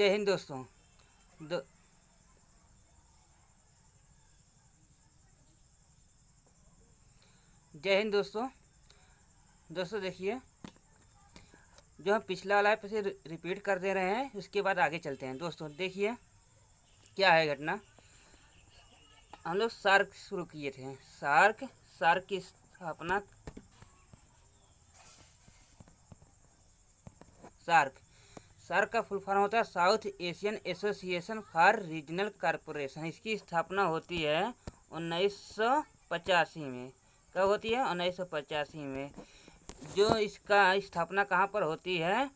जय हिंद दोस्तों। दो, जय हिंद दोस्तों। दोस्तों देखिए, जो हम पिछला वाला है फिर रिपीट कर दे रहे हैं, उसके बाद आगे चलते हैं। दोस्तों देखिए क्या है घटना। हम लोग सार्क शुरू किए थे। सार्क सार्क की स्थापना सार्क सार्क का फुल फॉर्म होता है south Asian association for regional corporation. इसकी स्थापना होती है 1985 में। कब होती है? 1985 में। जो इसका स्थापना कहाँ पर होती है?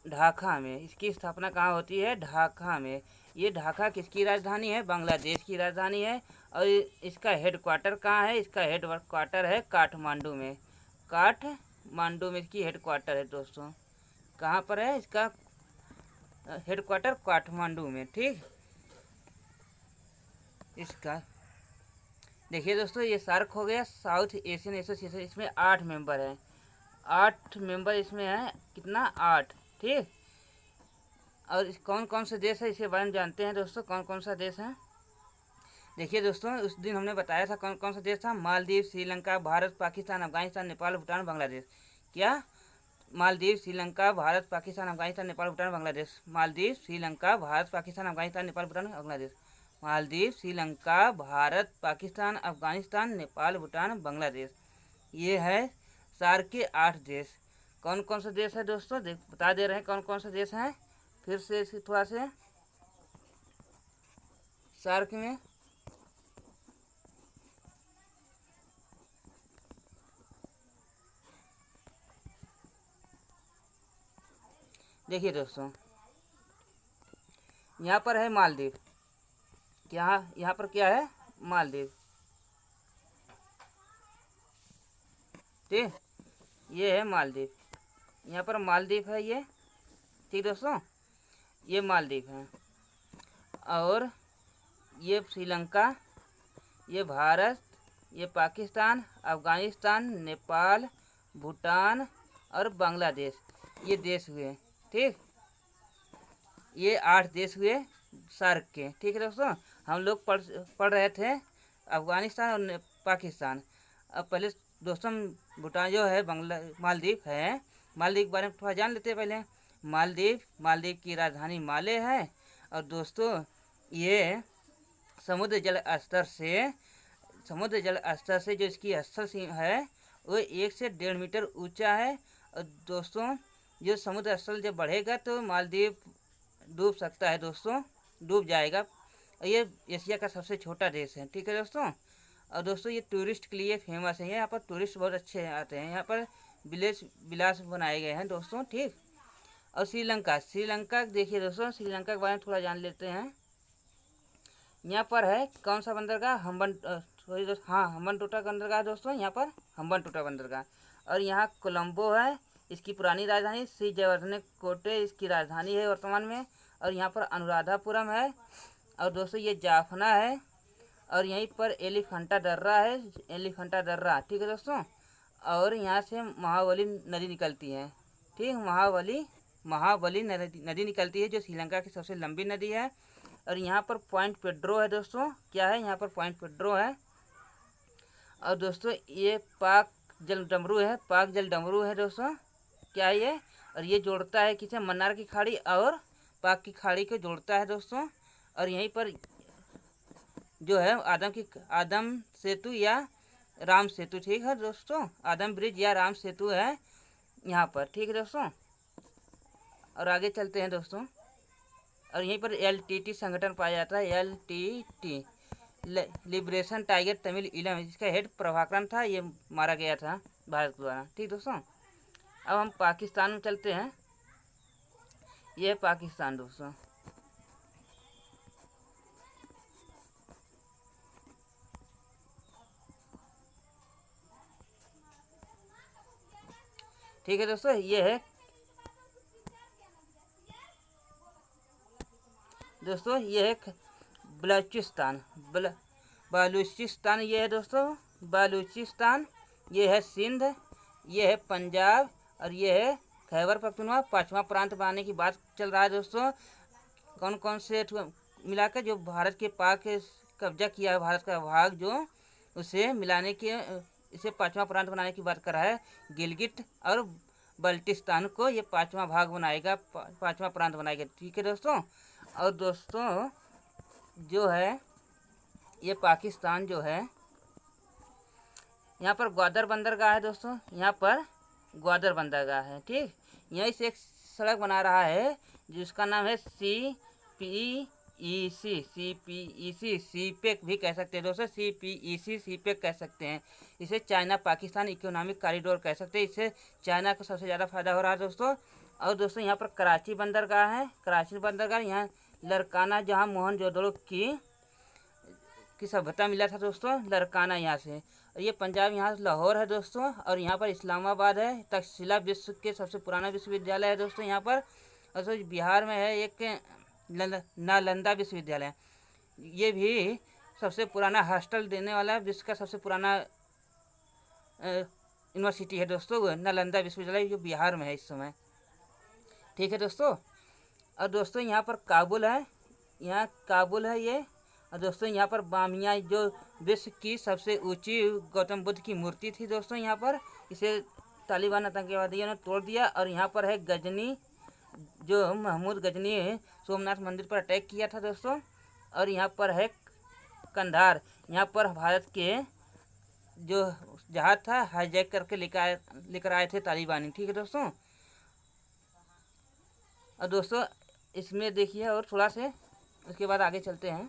ढाका में। इसकी स्थापना कहाँ होती है? ढाका में। ये ढाका किसकी राजधानी है? बांग्लादेश की राजधानी है। और इसका हेडक्वार्टर कहाँ है? इसका हेडक्वार्टर है काठमांडू में। काठमांडू में इसकी हेडक्वार्टर है दोस्तों। कहाँ पर है इसका हेडक्वार्टर? काठमांडू में। ठीक, इसका देखिए दोस्तों, ये सार्क हो गया साउथ एशियन एसोसिएशन। इसमें 8 मेंबर हैं। 8 मेंबर इसमें हैं। कितना? 8। ठीक। और कौन कौन से देश है इसके बारे में जानते हैं दोस्तों। कौन कौन सा देश है? देखिए दोस्तों, उस दिन हमने बताया था कौन कौन सा देश था। मालदीव, श्रीलंका, भारत, पाकिस्तान, अफगानिस्तान, नेपाल, भूटान, बांग्लादेश। क्या? मालदीव, श्रीलंका, भारत, पाकिस्तान, अफगानिस्तान, नेपाल, भूटान, बांग्लादेश। मालदीव, श्रीलंका, भारत, पाकिस्तान, अफगानिस्तान, नेपाल, भूटान, बांग्लादेश। मालदीव, श्रीलंका, भारत, पाकिस्तान, अफगानिस्तान, नेपाल, भूटान, बांग्लादेश। ये है सार्क के 8 देश। कौन कौन से देश है दोस्तों? बता दे रहे हैं कौन कौन से देश हैं। फिर से थोड़ा से सार्क में देखिए दोस्तों, यहाँ पर है मालदीव। यहाँ पर क्या है? मालदीव। ठीक, ये है मालदीव। यहाँ पर मालदीव है ये। ठीक दोस्तों, ये मालदीव है। और ये श्रीलंका, ये भारत, ये पाकिस्तान, अफगानिस्तान, नेपाल, भूटान और बांग्लादेश, ये देश हुए। ठीक, ये 8 देश हुए सार्क के। ठीक है दोस्तों, हम लोग पढ़ रहे थे अफगानिस्तान और पाकिस्तान। अब पहले दोस्तों भूटान जो है मालदीव है। मालदीव के बारे में थोड़ा जान लेते हैं पहले। मालदीव की राजधानी माले है। और दोस्तों ये समुद्र जल स्तर से जो इसकी स्थल सीमा है वो 1 से 1.5 मीटर ऊंचा है। और दोस्तों जो समुद्र स्थल जब बढ़ेगा तो मालदीव डूब सकता है दोस्तों, डूब जाएगा। और ये एशिया का सबसे छोटा देश है। ठीक है दोस्तों। और दोस्तों ये टूरिस्ट के लिए फेमस है। यहाँ पर टूरिस्ट बहुत अच्छे आते हैं। यहाँ पर विलास बनाए गए हैं दोस्तों। ठीक। और श्रीलंका देखिए दोस्तों, श्रीलंका के बारे में थोड़ा जान लेते हैं। यहाँ पर है कौन सा बंदरगाह? हम्बनटोटा बंदरगाह दोस्तों। यहाँ पर हम्बनटोटा बंदरगाह। और यहाँ कोलंबो है, इसकी पुरानी राजधानी। श्री जयवर्धने कोटे इसकी राजधानी है वर्तमान में। और यहाँ पर अनुराधापुरम है। और दोस्तों ये जाफना है। और यहीं पर एलिफेंटा दर्रा है, एलिफेंटा दर्रा। ठीक है दोस्तों। और यहाँ से महाबली नदी निकलती है। ठीक, महाबली नदी निकलती है, जो श्रीलंका की सबसे लंबी नदी है। और यहाँ पर पॉइंट पेड्रो है दोस्तों। क्या है? यहाँ पर पॉइंट पेड्रो है। और दोस्तों ये पाक जल डमरू है दोस्तों। क्या है ये? और ये जोड़ता है किसे? मन्नार की खाड़ी और पाक की खाड़ी को जोड़ता है दोस्तों। और यहीं पर जो है आदम सेतु या राम सेतु। ठीक है दोस्तों, आदम ब्रिज या राम सेतु है यहाँ पर। ठीक है दोस्तों। और आगे चलते हैं दोस्तों। और यहीं पर LTT संगठन पाया जाता है। LTT लिबरेशन टाइगर तमिल इलम, इसका हेड प्रभाकरन था। ये मारा गया था भारत द्वारा। ठीक दोस्तों। अब हम पाकिस्तान में चलते हैं। ये है पाकिस्तान दोस्तों। ठीक है दोस्तों, ये है दोस्तों, ये है बलूचिस्तान ये है दोस्तों, बलूचिस्तान। ये है सिंध, ये है पंजाब और ये है खैबर पख्तूनख्वा। 5वां प्रांत बनाने की बात चल रहा है दोस्तों। कौन कौन से मिलाकर जो भारत के पाक कब्जा किया है, भारत का भाग जो उसे मिलाने के इसे पांचवा प्रांत बनाने की बात कर रहा है। गिलगिट और बल्टिस्तान को ये पांचवा भाग बनाएगा, पांचवा प्रांत बनाएगा। ठीक है दोस्तों। और दोस्तों जो है ये पाकिस्तान जो है, यहाँ पर ग्वादर बंदरगाह है दोस्तों, यहाँ पर ग्वादर बंदरगाह है। ठीक, यहीं से एक सड़क बना रहा है जिसका नाम है CPEC सीपेक भी कह सकते हैं दोस्तों, CPEC सीपेक कह सकते हैं। इसे चाइना पाकिस्तान इकोनॉमिक कॉरिडोर कह सकते हैं। इससे चाइना को सबसे ज़्यादा फायदा हो रहा है दोस्तों। और दोस्तों यहाँ पर कराची बंदरगाह है, कराची बंदरगाह यहाँ लरकाना जहाँ मोहनजोदड़ो की सभ्यता मिला था दोस्तों, लरकाना यहाँ से। ये पंजाब यहाँ लाहौर है दोस्तों। और यहाँ पर इस्लामाबाद है, तक्षशिला विश्व के सबसे पुराना विश्वविद्यालय है दोस्तों यहाँ पर। और तो बिहार में है एक नालंदा विश्वविद्यालय, ये भी सबसे पुराना हॉस्टल देने वाला विश्व का सबसे पुराना यूनिवर्सिटी है दोस्तों, नालंदा विश्वविद्यालय, जो बिहार में है इस समय। ठीक है दोस्तों। और दोस्तों यहाँ पर काबुल है, यहाँ काबुल है ये। और दोस्तों यहाँ पर बामिया जो विश्व की सबसे ऊंची गौतम बुद्ध की मूर्ति थी दोस्तों यहाँ पर, इसे तालिबान आतंकवादियों ने तोड़ दिया। और यहाँ पर है गजनी, जो महमूद गजनी सोमनाथ मंदिर पर अटैक किया था दोस्तों। और यहाँ पर है कंधार, यहाँ पर भारत के जो जहाज था हाईजैक करके लेकर आए थे तालिबानी। ठीक है दोस्तों। और दोस्तों इसमें देखिए और थोड़ा से उसके बाद आगे चलते हैं,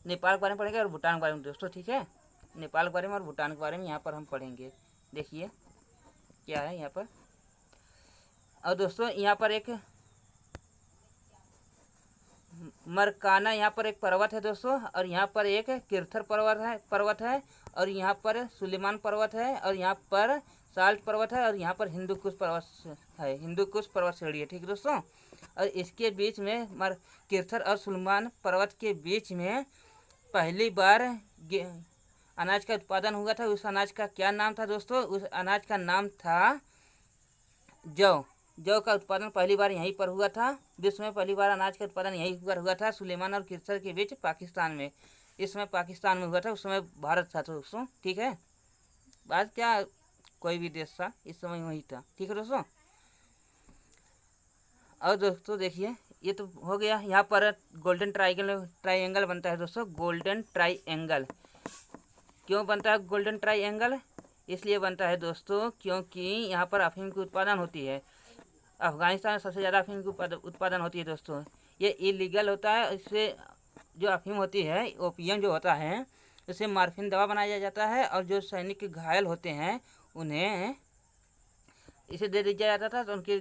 नेपाल के बारे में पढ़ेंगे और भूटान के बारे में दोस्तों। ठीक है, नेपाल के बारे में और भूटान के बारे में यहाँ पर हम पढ़ेंगे। देखिए क्या है यहाँ पर। और दोस्तों यहाँ पर एक मरकाना यहाँ पर एक पर्वत है दोस्तों। और यहाँ पर एक किरथर पर्वत है। और यहाँ पर सुलेमान पर्वत है। और यहाँ पर साल्ट पर्वत है। और यहाँ पर हिंदुकुश पर्वत है, हिंदुकुश पर्वत श्रेणी है। ठीक है दोस्तों। और इसके बीच में किरथर और सुलेमान पर्वत के बीच में पहली बार अनाज का उत्पादन हुआ था। उस अनाज का क्या नाम था दोस्तों? उस अनाज का नाम था जौ। जौ का उत्पादन पहली बार यहीं पर हुआ था। विश्व में पहली बार अनाज का उत्पादन यहीं पर हुआ था, सुलेमान और किरथर के बीच पाकिस्तान में। इस समय पाकिस्तान में हुआ था, उस समय भारत था दोस्तों। ठीक है, बात क्या कोई भी देश था, इस समय वही था। ठीक है दोस्तों। और दोस्तों देखिए ये तो हो गया। यहाँ पर गोल्डन ट्राइंगल बनता है दोस्तों, गोल्डन ट्राइंगल। क्यों बनता है गोल्डन ट्राइंगल? इसलिए बनता है दोस्तों क्योंकि यहाँ पर अफीम की उत्पादन होती है। अफगानिस्तान में सबसे ज़्यादा अफीम की उत्पादन होती है दोस्तों। ये इलीगल होता है। इससे जो अफीम होती है, ओपियम जो होता है, उससे मार्फिन दवा बनाया जाता है। और जो सैनिक घायल होते हैं उन्हें इसे दे दिया जाता था, तो उनके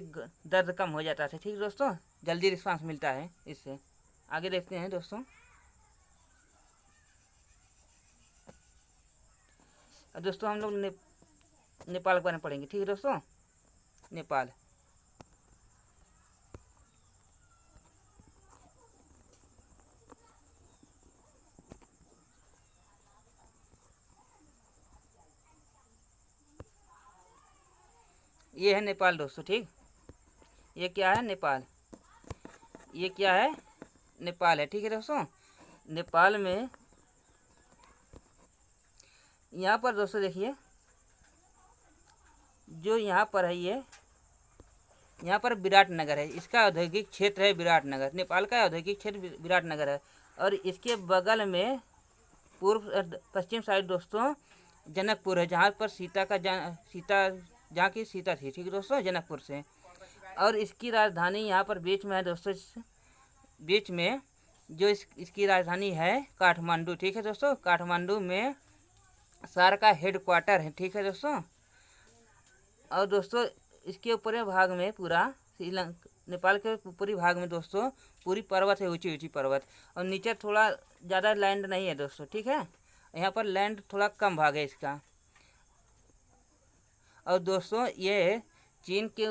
दर्द कम हो जाता था। ठीक दोस्तों, जल्दी रिस्पांस मिलता है इससे। आगे देखते हैं दोस्तों। दोस्तों हम लोग नेपाल के बारे में पढ़ेंगे। ठीक है दोस्तों। नेपाल, ये है नेपाल दोस्तों। ठीक, ये क्या है? नेपाल। ये क्या है? नेपाल है। ठीक है दोस्तों। नेपाल में यहाँ पर दोस्तों देखिए, जो यहाँ पर है ये यहाँ पर विराटनगर है, इसका औद्योगिक क्षेत्र है विराटनगर। नेपाल का औद्योगिक क्षेत्र विराटनगर है। और इसके बगल में पूर्व पश्चिम साइड दोस्तों जनकपुर है, जहाँ पर जहाँ की सीता थी। ठीक है दोस्तों, जनकपुर से। और इसकी राजधानी यहाँ पर बीच में है दोस्तों, बीच में जो इसकी राजधानी है काठमांडू। ठीक है दोस्तों, काठमांडू में सार का हेड क्वार्टर है। ठीक है दोस्तों। और दोस्तों इसके ऊपरी भाग में पूरा नेपाल के ऊपरी भाग में दोस्तों पूरी पर्वत है, ऊंची ऊंची पर्वत। और नीचे थोड़ा ज़्यादा लैंड नहीं है दोस्तों। ठीक है, यहाँ पर लैंड थोड़ा कम भाग है इसका। और दोस्तों ये चीन के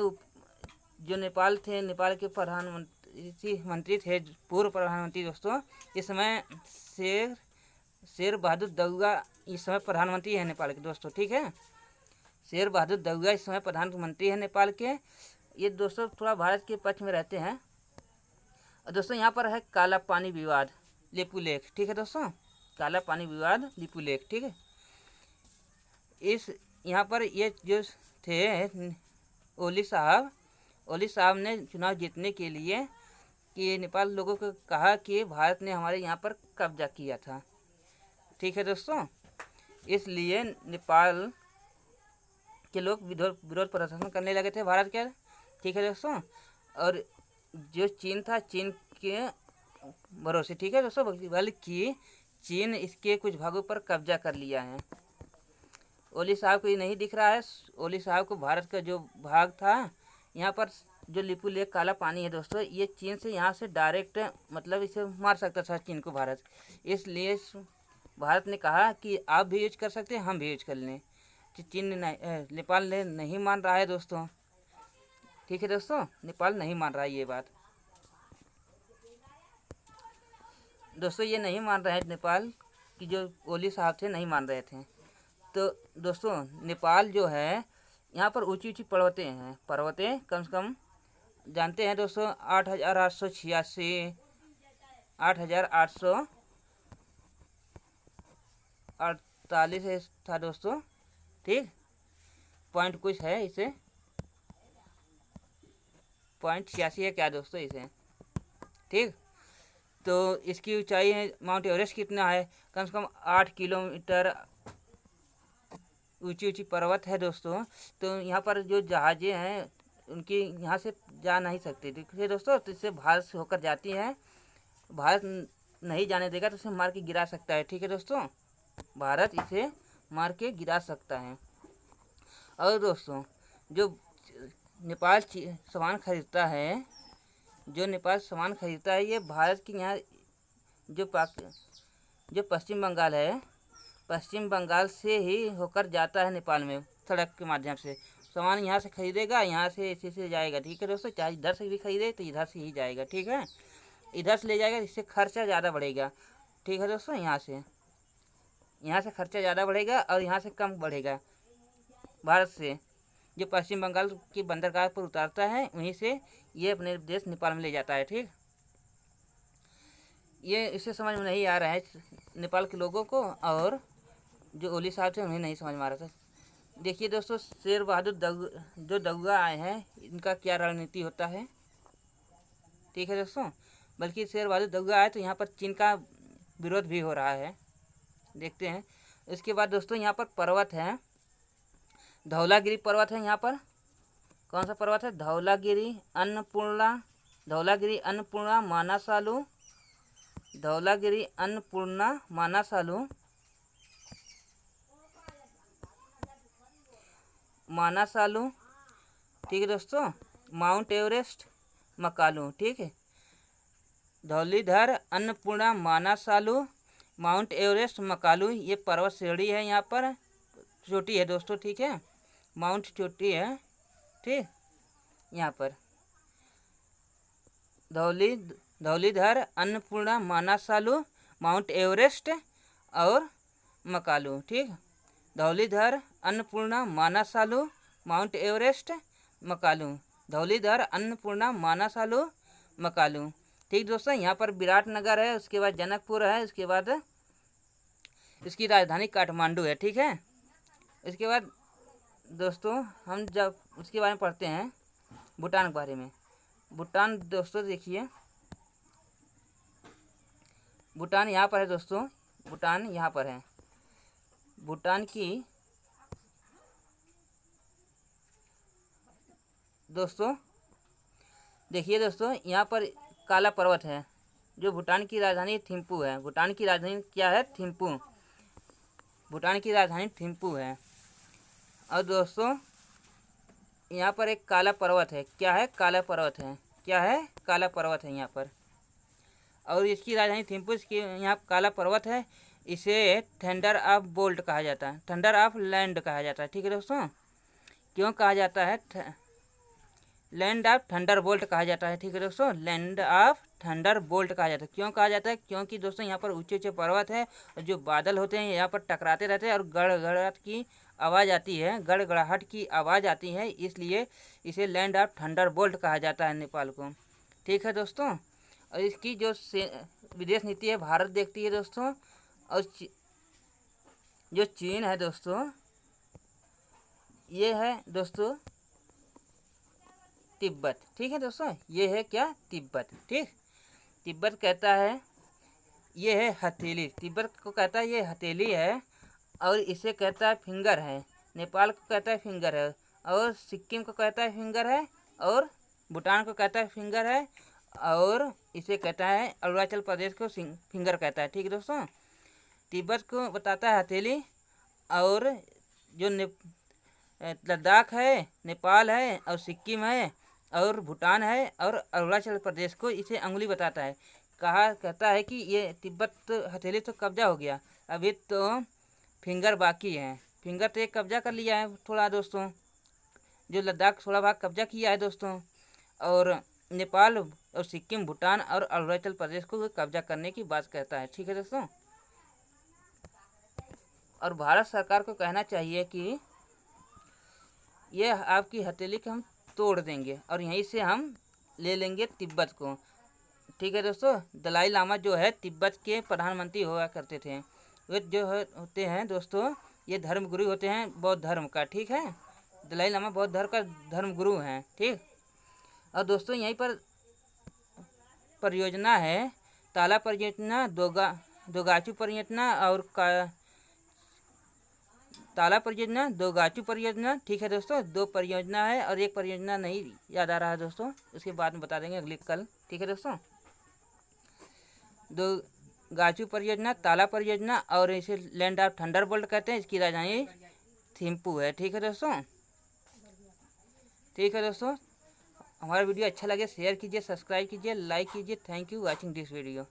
जो नेपाल के प्रधानमंत्री थे, पूर्व प्रधानमंत्री दोस्तों, इस समय शेर बहादुर देउवा इस समय प्रधानमंत्री है नेपाल के दोस्तों। ठीक है, शेर बहादुर देउवा इस समय प्रधानमंत्री है नेपाल के। ये दोस्तों थोड़ा भारत के पक्ष में रहते हैं। और दोस्तों यहाँ पर है काला पानी विवाद लिपू लेक, ठीक है दोस्तों, काला पानी विवाद लिपू लेक, ठीक है। इस यहाँ पर ये जो थे ओली साहब ने चुनाव जीतने के लिए कि नेपाल लोगों को कहा कि भारत ने हमारे यहाँ पर कब्जा किया था, ठीक है दोस्तों। इसलिए नेपाल के लोग विरोध प्रदर्शन करने लगे थे भारत के, ठीक है दोस्तों। और जो चीन था, चीन के भरोसे, ठीक है दोस्तों, बल्कि चीन इसके कुछ भागों पर कब्जा कर लिया है। ओली साहब को ये नहीं दिख रहा है, ओली साहब को भारत का जो भाग था यहाँ पर जो लिपू लेक काला पानी है दोस्तों, ये चीन से यहाँ से डायरेक्ट मतलब इसे मार सकता था चीन को भारत। इसलिए भारत ने कहा कि आप भी यूज कर सकते हैं, हम भी यूज कर लें। चीन ने नेपाल ने नहीं मान रहा है दोस्तों, ठीक है दोस्तों, नेपाल नहीं मान रहा है ये बात दोस्तों, ये नहीं मान रहे हैं नेपाल की जो ओली साहब थे नहीं मान रहे थे। तो दोस्तों नेपाल जो है यहाँ पर ऊंची ऊंची पर्वतें कम से कम जानते हैं दोस्तों 8,848 था दोस्तों, ठीक, पॉइंट कुछ है इसे, .86 है क्या दोस्तों इसे, ठीक। तो इसकी ऊंचाई है, माउंट एवरेस्ट कितना है, कम से कम 8 किलोमीटर ऊंची पर्वत है दोस्तों। तो यहाँ पर जो जहाज़ें हैं उनकी यहाँ से जा नहीं सकती, ठीक है दोस्तों। तो इससे भारत से होकर जाती है, भारत नहीं जाने देगा तो इसे मार के गिरा सकता है, ठीक है दोस्तों, भारत इसे मार के गिरा सकता है। और दोस्तों जो नेपाल सामान खरीदता है, ये भारत के यहाँ जो पश्चिम बंगाल है, पश्चिम बंगाल से ही होकर जाता है नेपाल में, सड़क के माध्यम से सामान यहाँ से खरीदेगा, यहाँ से इसी से जाएगा, ठीक है दोस्तों। चाहे इधर से भी खरीदे तो इधर से ही जाएगा, ठीक है, इधर से ले जाएगा, इससे खर्चा ज़्यादा बढ़ेगा, ठीक है दोस्तों। यहाँ से खर्चा ज़्यादा बढ़ेगा और यहाँ से कम बढ़ेगा। भारत से जो पश्चिम बंगाल की बंदरगाह पर उतारता है वहीं से ये अपने देश नेपाल में ले जाता है, ठीक। ये इसे समझ में नहीं आ रहा है नेपाल के लोगों को, और जो ओली साहब थे उन्हें नहीं समझ में आ रहा था। देखिए दोस्तों शेर बहादुर जो दगुआ आए हैं इनका क्या रणनीति होता है, ठीक है दोस्तों। बल्कि शेर बहादुर दगुआ आए तो यहाँ पर चीन का विरोध भी हो रहा है, देखते हैं। इसके बाद दोस्तों यहाँ पर पर्वत है, धौलागिरी पर्वत है। यहाँ पर कौन सा पर्वत है, धौलागिरी अन्नपूर्णा मानासालू, ठीक है दोस्तों। माउंट एवरेस्ट, मकालू, ठीक है, धौलीधर, अन्नपूर्णा, मानासालू, माउंट एवरेस्ट, मकालू, ये पर्वत श्रेणी है। यहाँ पर चोटी है दोस्तों, ठीक है, माउंट चोटी है, ठीक। यहाँ पर धौलीधर, अन्नपूर्णा, मानासालू, माउंट एवरेस्ट और मकालू, ठीक। धौलीधर, अन्नपूर्णा, मानासालू, माउंट एवरेस्ट, मकालू, धौलीधर, अन्नपूर्णा, मानासालू, मकालू, ठीक दोस्तों। यहाँ पर विराटनगर है, उसके बाद जनकपुर है, उसके बाद इसकी राजधानी काठमांडू है, ठीक है। इसके बाद दोस्तों हम जब उसके बारे में पढ़ते हैं, भूटान के बारे में। भूटान दोस्तों देखिए, भूटान यहाँ पर है दोस्तों, भूटान यहाँ पर है। भूटान की दोस्तों देखिए दोस्तों, यहाँ पर काला पर्वत है, जो भूटान की राजधानी थिम्पू है। भूटान की राजधानी क्या है, थिम्पू, भूटान की राजधानी थिम्पू है। और दोस्तों यहाँ पर एक काला पर्वत है, क्या है, काला पर्वत है, क्या है, काला पर्वत है यहाँ पर। और इसकी राजधानी थिम्पू, इसकी यहाँ काला पर्वत है। इसे थंडर ऑफ बोल्ट कहा जाता है, थंडर ऑफ लैंड कहा जाता है, ठीक है दोस्तों। क्यों कहा जाता है, लैंड ऑफ थंडर बोल्ट कहा जाता है, ठीक है दोस्तों, लैंड ऑफ थंडर बोल्ट कहा जाता है। क्यों कहा जाता है, क्योंकि दोस्तों यहाँ पर ऊंचे ऊंचे पर्वत है और जो बादल होते हैं यहाँ पर टकराते रहते हैं और गड़गड़ाहट की आवाज़ आती है, इसलिए इसे लैंड ऑफ थंडर बोल्ट कहा जाता है नेपाल को, ठीक है दोस्तों। और इसकी जो विदेश नीति है भारत देखती है दोस्तों। और जो चीन है दोस्तों, ये है दोस्तों तिब्बत। ठीक है दोस्तों, ये है क्या, तिब्बत। ठीक, तिब्बत कहता है ये है हथेली, तिब्बत को कहता है ये हथेली है, और इसे कहता है फिंगर है। नेपाल को कहता है फिंगर है, और सिक्किम को कहता है फिंगर है, और भूटान को कहता है फिंगर है, और इसे कहता है अरुणाचल प्रदेश को फिंगर कहता है। ठीक है दोस्तों, तिब्बत को बताता है हथेली, और जो लद्दाख है, नेपाल है, और सिक्किम है, और भूटान है, और अरुणाचल प्रदेश को इसे अंगुली बताता है। कहता है कि ये तिब्बत हथेली तो कब्जा हो गया, अभी तो फिंगर बाकी है। फिंगर तो एक कब्जा कर लिया है थोड़ा दोस्तों, जो लद्दाख थोड़ा भाग कब्जा किया है दोस्तों, और नेपाल और सिक्किम, भूटान और अरुणाचल प्रदेश को कब्जा करने की बात कहता है। ठीक है दोस्तों, और भारत सरकार को कहना चाहिए कि ये आपकी हथेली को हम तोड़ देंगे और यहीं से हम ले लेंगे तिब्बत को। ठीक है दोस्तों, दलाई लामा जो है तिब्बत के प्रधानमंत्री हुआ करते थे। वे जो होते हैं दोस्तों, ये धर्मगुरु होते हैं बौद्ध धर्म का। ठीक है, दलाई लामा बौद्ध धर्म का धर्मगुरु हैं। ठीक, और दोस्तों यहीं पर परियोजना है, ताला परियोजना, दोगाचू परियोजना और ताला परियोजना, दोगाचू परियोजना। ठीक है दोस्तों, 2 परियोजना है, और एक परियोजना नहीं याद आ रहा है दोस्तों, उसके बाद में बता देंगे अगली कल। ठीक है दोस्तों, दोगाचू परियोजना, ताला परियोजना, और इसे लैंड ऑफ थंडरबोल्ट कहते हैं। इसकी राजधानी थिम्पू है। ठीक है दोस्तों, ठीक है दोस्तों, हमारा वीडियो अच्छा लगे शेयर कीजिए, सब्सक्राइब कीजिए, लाइक कीजिए। Thank you watching this video.